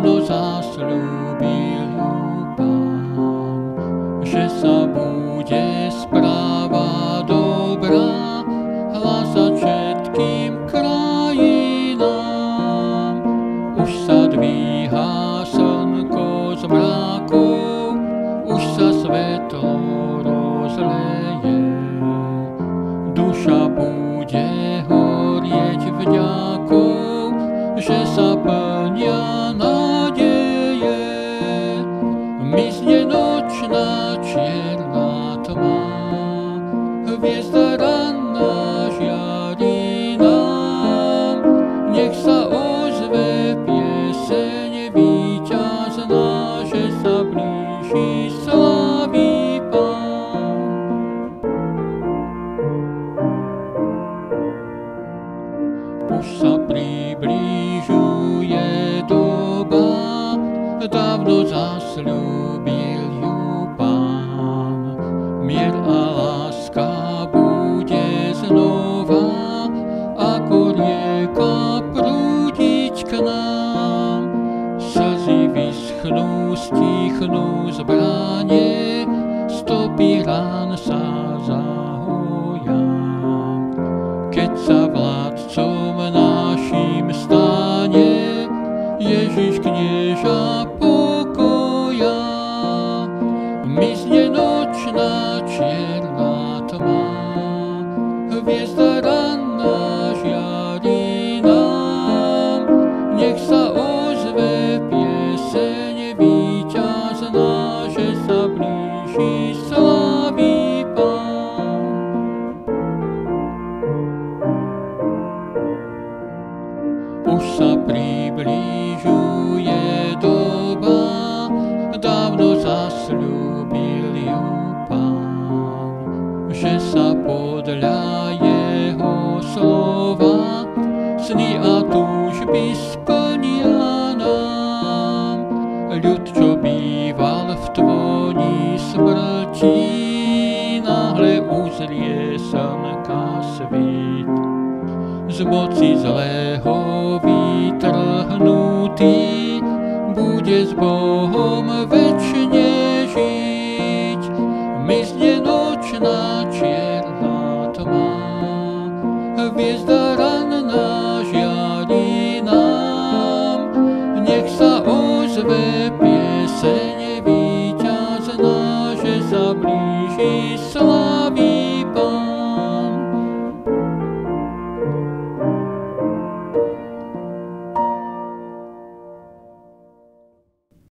dávno zasľúbil ju Pán, že sa bude správa dobrá, hlásať všetkým krajinám. Už sa dvíha slnko z mrakov, už sa svetlo rozleje. Duša bude horieť vďakou, že sa plnia nádeje. Mizne nočná čierna tma, hviezda ranná žiari nám. Nech sa ozve pieseň víťazná, že sa blíži slávy Pán. Už sa približuje doba, dávno zasľúbil ju Pán. Mier a láska bude znova, ako rieka prúdiť k nám. Slzy vyschnú, stichnú zbranie, stopy rán sa zahoja. Keď sa vládcom našim stane Ježiš knieža pokoja, mizne nočná čierna tma, hviezda ranná žiari nám. Nech sa ozve pieseň víťazná, že sa blíži slávy Pán. Už sa približuje doba, dávno zasľúbil ju Pán, že sa podľa jeho slova sny a túžby splnia nám. Ľud, čo býval v tvoni smrti, náhle uzrie slnka svit. Z moci zlého vytrhnutý bude s Bohom večne žiť. Mizne nočná čierna tma, hviezda ranná žiari nám. Nech sa ozve pieseň víťazná, že sa blíži sláva.